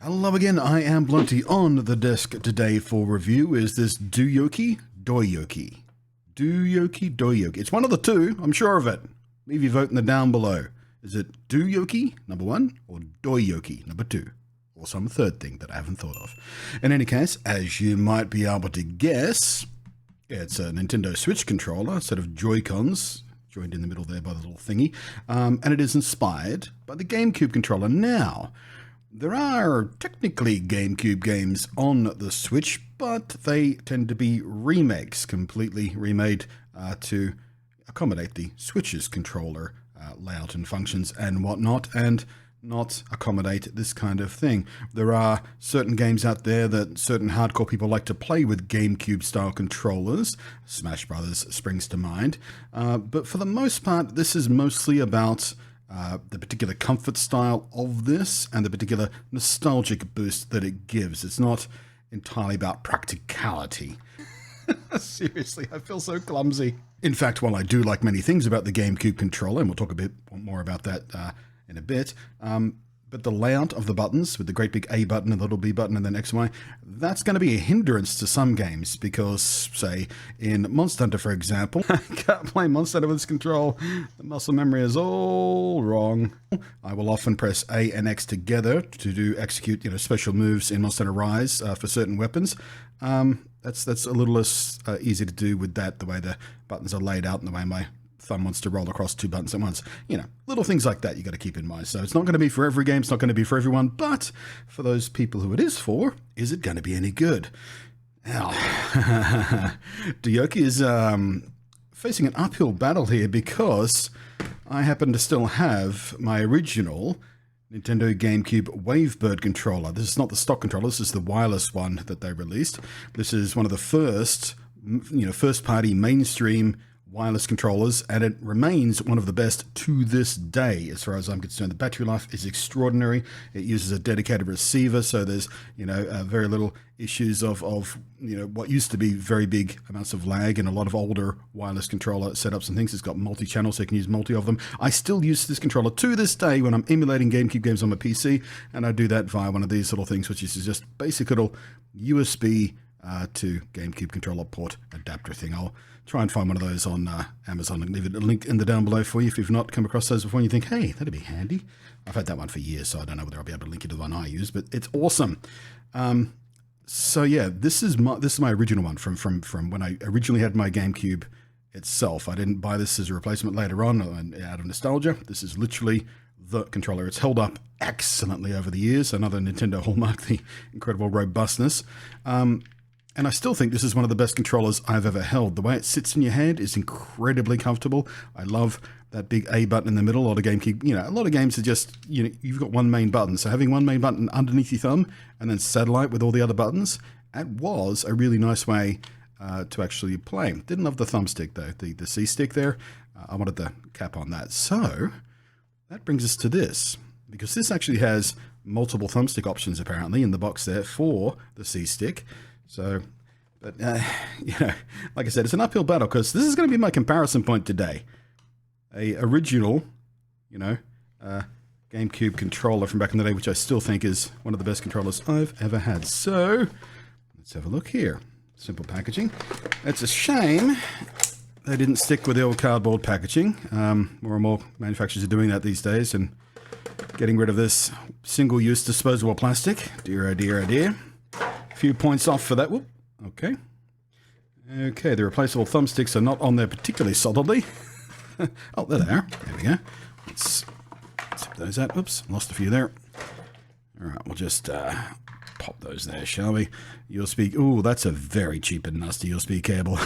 Hello again, I am Blunty. On the desk today for review is this Doyoky? Doyoky. Doyoky. It's one of the two, I'm sure of it. Leave your vote in the down below. Is it Doyoky, number one, or Doyoky, number two? Or some third thing that I haven't thought of. In any case, as you might be able to guess, it's a Nintendo Switch controller, a set of Joy-Cons, joined in the middle there by the little thingy, and it is inspired by the GameCube controller. Now, there are technically GameCube games on the Switch, but they tend to be remakes, completely remade to accommodate the Switch's controller layout and functions and whatnot, and not accommodate this kind of thing. There are certain games out there that certain hardcore people like to play with GameCube-style controllers. Smash Brothers springs to mind. But for the most part, this is mostly about the particular comfort style of this and the particular nostalgic boost that it gives. It's not entirely about practicality. Seriously, I feel so clumsy. In fact, while I do like many things about the GameCube controller, and we'll talk a bit more about that in a bit, but the layout of the buttons with the great big A button and the little B button and then X and Y, that's going to be a hindrance to some games because, say, in Monster Hunter, for example, I can't play Monster Hunter with this control. The muscle memory is all wrong. I will often press A and X together to execute, special moves in Monster Hunter Rise for certain weapons. That's a little less easy to do with that, the way the buttons are laid out and the way my thumb wants to roll across two buttons at once. Little things like that you got to keep in mind. So it's not going to be for every game, it's not going to be for everyone, but for those people who it is for, is it going to be any good? Now, Doyoky is facing an uphill battle here because I happen to still have my original Nintendo GameCube Wavebird controller. This is not the stock controller, this is the wireless one that they released. This is one of the first party mainstream wireless controllers, and it remains one of the best to this day as far as I'm concerned. The battery life is extraordinary. It uses a dedicated receiver, so there's very little issues of what used to be very big amounts of lag in a lot of older wireless controller setups and things. It's got multi-channel, so you can use multi of them. I still use this controller to this day when I'm emulating GameCube games on my PC, and I do that via one of these little things, which is just basic little USB to GameCube controller port adapter thing. I'll try and find one of those on Amazon and leave it a link in the down below for you if you've not come across those before and you think, hey, that'd be handy. I've had that one for years, so I don't know whether I'll be able to link you to the one I use, but it's awesome. So yeah, this is my original one from when I originally had my GameCube itself. I didn't buy this as a replacement later on out of nostalgia. This is literally the controller. It's held up excellently over the years. Another Nintendo hallmark, the incredible robustness. And I still think this is one of the best controllers I've ever held. The way it sits in your hand is incredibly comfortable. I love that big A button in the middle. A lot of GameCube, a lot of games are just, you've got one main button. So having one main button underneath your thumb and then satellite with all the other buttons, that was a really nice way to actually play. Didn't love the thumbstick though, the C stick there. I wanted the cap on that. So that brings us to this, because this actually has multiple thumbstick options apparently in the box there for the C stick. So, but, like I said, it's an uphill battle because this is going to be my comparison point today. A original, GameCube controller from back in the day, which I still think is one of the best controllers I've ever had. So, let's have a look here. Simple packaging. It's a shame they didn't stick with the old cardboard packaging. More and more manufacturers are doing that these days and getting rid of this single-use disposable plastic. Dear, oh dear, oh dear. Few points off for that. Whoop. Okay. Okay, the replaceable thumbsticks are not on there particularly solidly. Oh, there they are. There we go. Let's zip those out. Oops, lost a few there. All right, we'll just pop those there, shall we? USB. Ooh, that's a very cheap and nasty USB cable.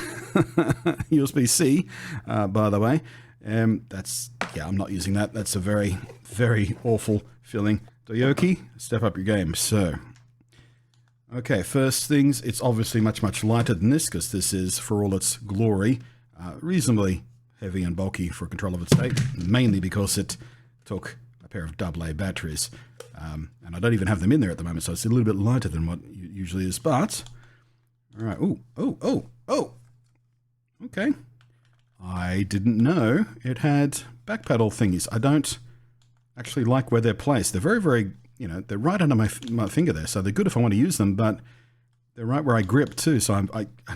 USB-C, by the way. That's, I'm not using that. That's a very, very awful feeling. Doyoky, step up your game. So, okay, first things, it's obviously much, much lighter than this because this is, for all its glory, reasonably heavy and bulky for a controller of its day, mainly because it took a pair of AA batteries. And I don't even have them in there at the moment, so it's a little bit lighter than what it usually is, but, all right, oh, okay. I didn't know it had back pedal thingies. I don't actually like where they're placed. They're very, very you know, they're right under my finger there, so they're good if I want to use them, but they're right where I grip too. So I'm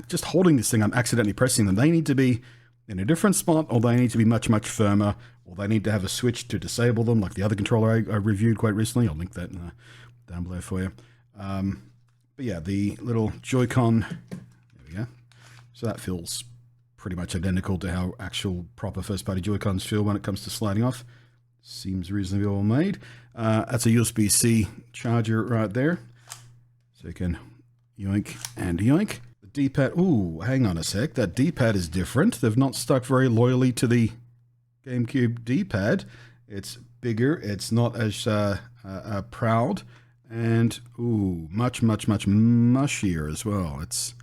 just holding this thing, I'm accidentally pressing them. They need to be in a different spot, or they need to be much, much firmer, or they need to have a switch to disable them, like the other controller I reviewed quite recently. I'll link that down below for you. But yeah, the little Joy-Con, there we go. So that feels pretty much identical to how actual proper first-party Joy-Cons feel when it comes to sliding off. Seems reasonably well made. That's a USB-C charger right there. So you can yoink and yoink. The D-pad, ooh, hang on a sec. That D-pad is different. They've not stuck very loyally to the GameCube D-pad. It's bigger. It's not as proud. And, ooh, much, much, much mushier as well. It's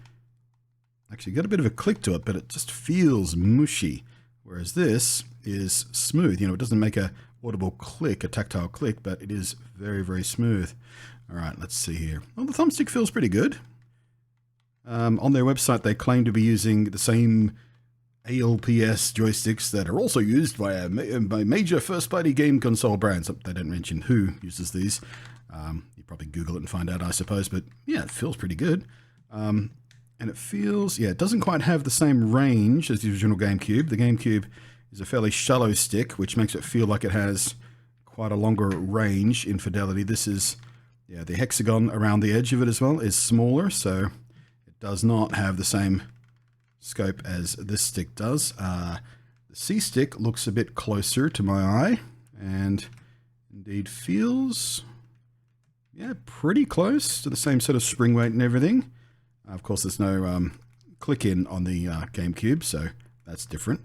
actually got a bit of a click to it, but it just feels mushy. Whereas this is smooth. You know, it doesn't make a audible click, a tactile click, but it is very, very smooth. All right, let's see here. Well, the thumbstick feels pretty good. On their website, they claim to be using the same ALPS joysticks that are also used by major first-party game console brands. They don't mention who uses these. You probably Google it and find out, I suppose. But yeah, it feels pretty good. And it feels, yeah, it doesn't quite have the same range as the original GameCube. The GameCube is a fairly shallow stick, which makes it feel like it has quite a longer range in fidelity. This is, yeah, the hexagon around the edge of it as well is smaller, so it does not have the same scope as this stick does. The C stick looks a bit closer to my eye, and indeed feels, yeah, pretty close to the same sort of spring weight and everything. Of course, there's no click-in on the GameCube, so that's different.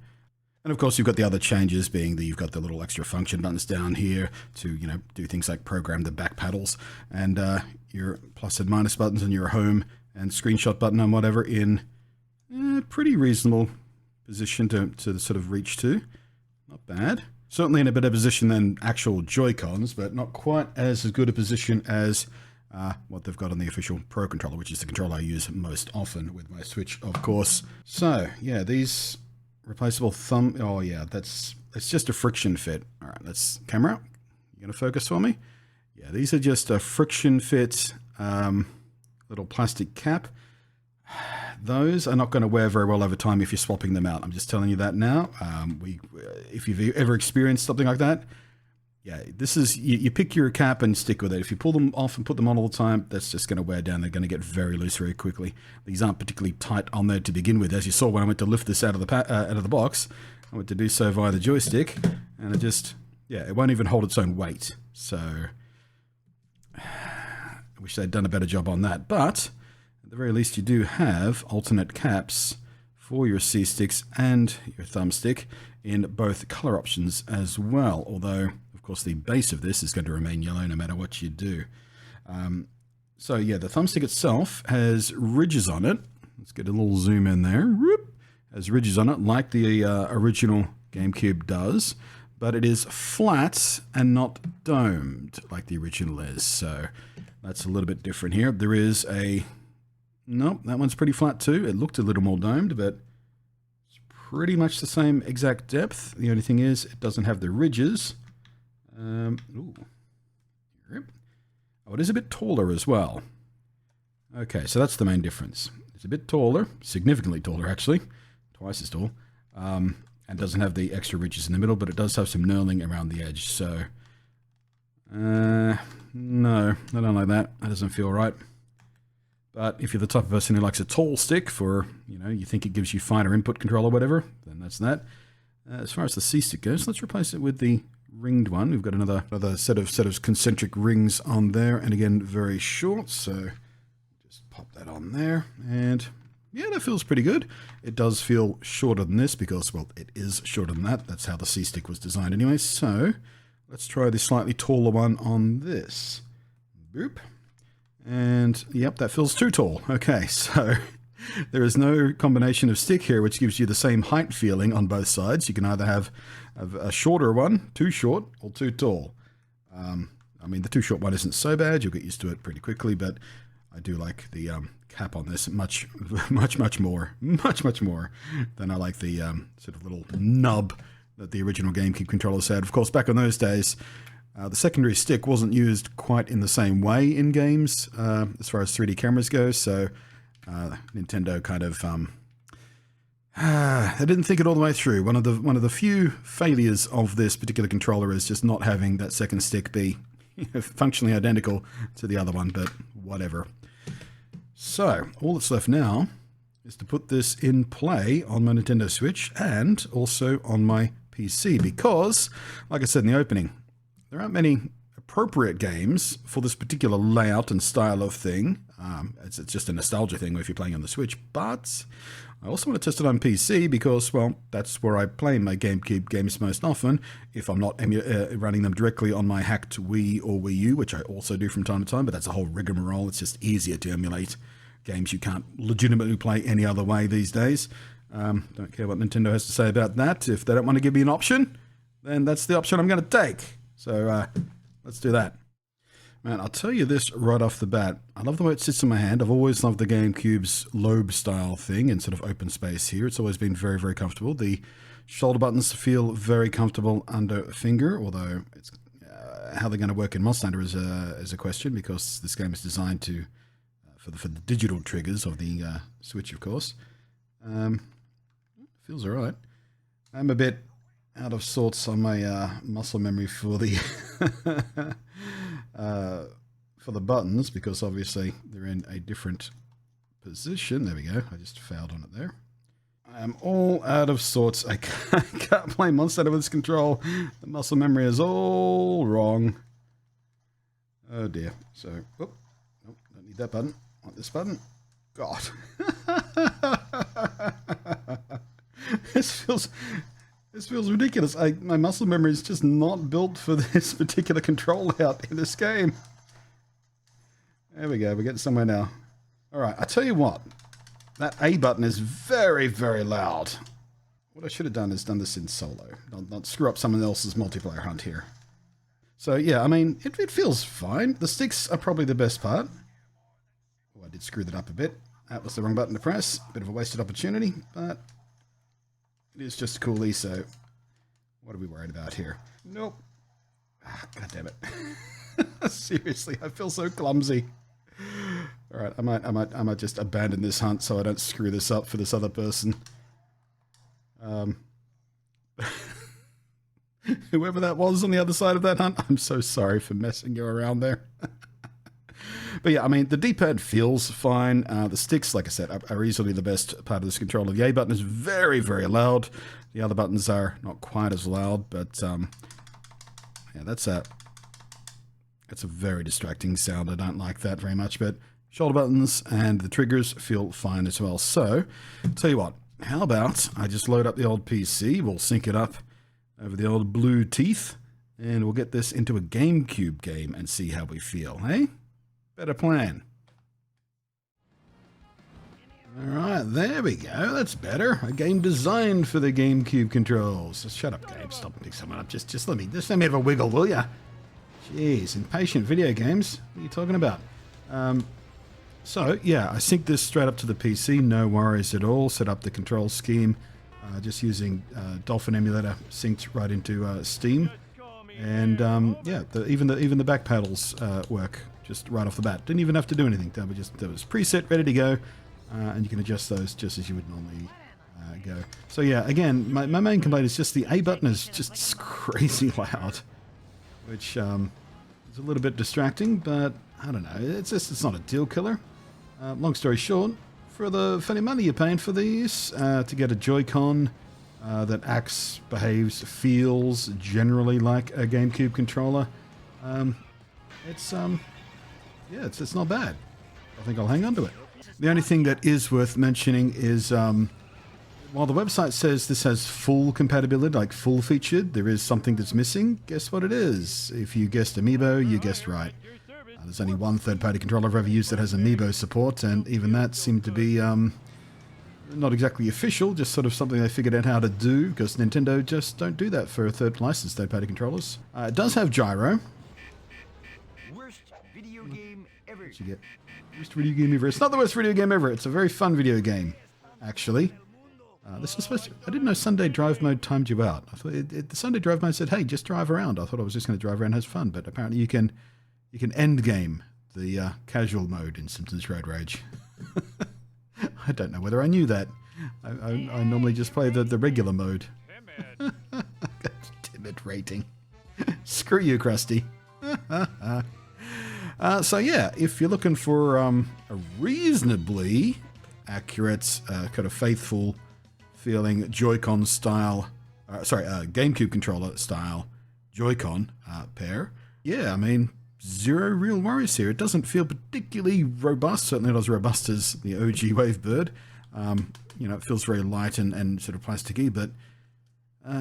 And of course, you've got the other changes, being that you've got the little extra function buttons down here to, you know, do things like program the back paddles, and your plus and minus buttons and your home and screenshot button and whatever in a pretty reasonable position to sort of reach to. Not bad. Certainly in a better position than actual Joy-Cons, but not quite as good a position as what they've got on the official Pro controller, which is the controller I use most often with my Switch, of course. So, yeah, these replaceable thumb... Oh, yeah, it's just a friction fit. All right, let's... Camera, you going to focus for me? Yeah, these are just a friction fit little plastic cap. Those are not going to wear very well over time if you're swapping them out. I'm just telling you that now. If you've ever experienced something like that, yeah, this is, you pick your cap and stick with it. If you pull them off and put them on all the time, that's just going to wear down. They're going to get very loose very quickly. These aren't particularly tight on there to begin with. As you saw when I went to lift this out of the box, I went to do so via the joystick, and it just, yeah, it won't even hold its own weight. So, I wish they'd done a better job on that. But at the very least, you do have alternate caps for your C-sticks and your thumbstick in both color options as well. Although, of course, the base of this is going to remain yellow no matter what you do. So yeah, the thumbstick itself has ridges on it. Let's get a little zoom in there. Whoop. Has ridges on it like the original GameCube does, but it is flat and not domed like the original is. So that's a little bit different here. There is a... Nope, that one's pretty flat too. It looked a little more domed, but it's pretty much the same exact depth. The only thing is, it doesn't have the ridges. Ooh. Oh, it is a bit taller as well. Okay, so that's the main difference. It's a bit taller, significantly taller actually, twice as tall, and doesn't have the extra ridges in the middle, but it does have some knurling around the edge. So, no, I don't like that. That doesn't feel right. But if you're the type of person who likes a tall stick for, you know, you think it gives you finer input control or whatever, then that's that. As far as the C-stick goes, let's replace it with the ringed one. We've got another set of concentric rings on there, and again, very short, so just pop that on there, and yeah, that feels pretty good. It does feel shorter than this because, well, it is shorter than that. That's how the C-stick was designed anyway. So let's try the slightly taller one on this. Boop. And yep, that feels too tall. Okay, so there is no combination of stick here which gives you the same height feeling on both sides. You can either have a shorter one, too short, or too tall. I mean, the too short one isn't so bad. You'll get used to it pretty quickly, but I do like the cap on this much more than I like the sort of little nub that the original GameCube controllers had. Of course, back in those days, The secondary stick wasn't used quite in the same way in games as far as 3D cameras go, so Nintendo kind of they didn't think it all the way through. One of the few failures of this particular controller is just not having that second stick be functionally identical to the other one, but whatever. So all that's left now is to put this in play on my Nintendo Switch and also on my PC, because, like I said in the opening, there aren't many appropriate games for this particular layout and style of thing. It's just a nostalgia thing if you're playing on the Switch, but I also want to test it on PC because, well, that's where I play my GameCube games most often, if I'm not running them directly on my hacked Wii or Wii U, which I also do from time to time, but that's a whole rigmarole. It's just easier to emulate games you can't legitimately play any other way these days. Don't care what Nintendo has to say about that. If they don't want to give me an option, then that's the option I'm going to take. So let's do that. Man, I'll tell you this right off the bat. I love the way it sits in my hand. I've always loved the GameCube's lobe style thing and sort of open space here. It's always been very, very comfortable. The shoulder buttons feel very comfortable under finger, although it's how they're going to work in Monster Hunter is a question, because this game is designed to for the digital triggers of the Switch, of course. Feels alright. I'm a bit out of sorts on my muscle memory for the for the buttons, because obviously they're in a different position. There we go. I just fouled on it there. I am all out of sorts. I can't play Monster Hunter with this control. The muscle memory is all wrong. Oh dear. So, nope, don't need that button. I want this button. God. This feels ridiculous. My muscle memory is just not built for this particular control layout in this game. There we go. We're getting somewhere now. All right. I tell you what. That A button is very, very loud. What I should have done is done this in solo. Not screw up someone else's multiplayer hunt here. So, yeah, I mean, it feels fine. The sticks are probably the best part. Oh, I did screw that up a bit. That was the wrong button to press. Bit of a wasted opportunity, but it is just coolly, so what are we worried about here? Nope. Ah, God damn it. Seriously, I feel so clumsy. All right, I might just abandon this hunt so I don't screw this up for this other person. Whoever that was on the other side of that hunt, I'm so sorry for messing you around there. But yeah, I mean, the D-pad feels fine. The sticks, like I said, are easily the best part of this controller. The A button is very, very loud. The other buttons are not quite as loud, but yeah, that's a very distracting sound. I don't like that very much, but shoulder buttons and the triggers feel fine as well. So, tell you what, how about I just load up the old PC, we'll sync it up over the old blue teeth, and we'll get this into a GameCube game and see how we feel, hey? Better plan. Alright, there we go. That's better. A game designed for the GameCube controls. Shut up, Gabe. Stop picking someone up. Just let me have a wiggle, will ya? Jeez, impatient video games. What are you talking about? So, yeah, I synced this straight up to the PC. No worries at all. Set up the control scheme. Just using Dolphin Emulator synced right into Steam. And, yeah, even the back paddles work just right off the bat. Didn't even have to do anything. That was preset, ready to go. And you can adjust those just as you would normally go. So yeah, again, my main complaint is just the A button is just crazy loud, which is a little bit distracting, but I don't know. It's not a deal killer. Long story short, for the funny money you're paying for these, to get a Joy-Con that acts, behaves, feels generally like a GameCube controller, it's not bad. I think I'll hang on to it. The only thing that is worth mentioning is, while the website says this has full compatibility, like full featured, there is something that's missing. Guess what it is? If you guessed Amiibo, you guessed right. There's only one third-party controller I've ever used that has Amiibo support, and even that seemed to be not exactly official, just sort of something they figured out how to do, because Nintendo just don't do that for licensed third-party controllers. It does have gyro. Worst video game ever. What'd you get? Worst video game ever. It's not the worst video game ever. It's a very fun video game, actually. This is supposed to, I didn't know Sunday drive mode timed you out. I thought the Sunday drive mode said, hey, just drive around. I thought I was just going to drive around and have fun, but apparently you can end game the casual mode in Simpsons Road Rage. I don't know whether I knew that. I normally just play the regular mode. Timid rating. Screw you, Krusty. So yeah, if you're looking for a reasonably accurate, kind of faithful feeling Joy-Con style, GameCube controller style Joy-Con pair, yeah, I mean, zero real worries here. It doesn't feel particularly robust, certainly not as robust as the OG Wavebird. You know, it feels very light and sort of plasticky, but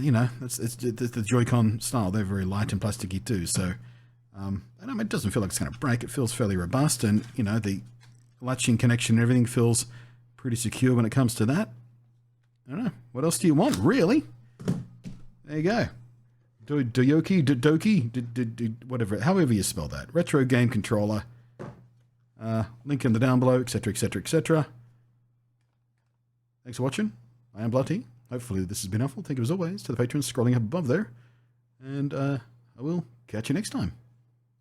you know, it's the Joy-Con style. They're very light and plasticky too. So, I mean, it doesn't feel like it's going to break. It feels fairly robust, and you know, the latching connection and everything feels pretty secure when it comes to that. I don't know. What else do you want, really? There you go. Doyoky, whatever, however you spell that. Retro game controller. Link in the down below, etc., etc., etc. Thanks for watching. I am Bloody. Hopefully this has been helpful. Thank you as always to the patrons scrolling up above there. And I will catch you next time.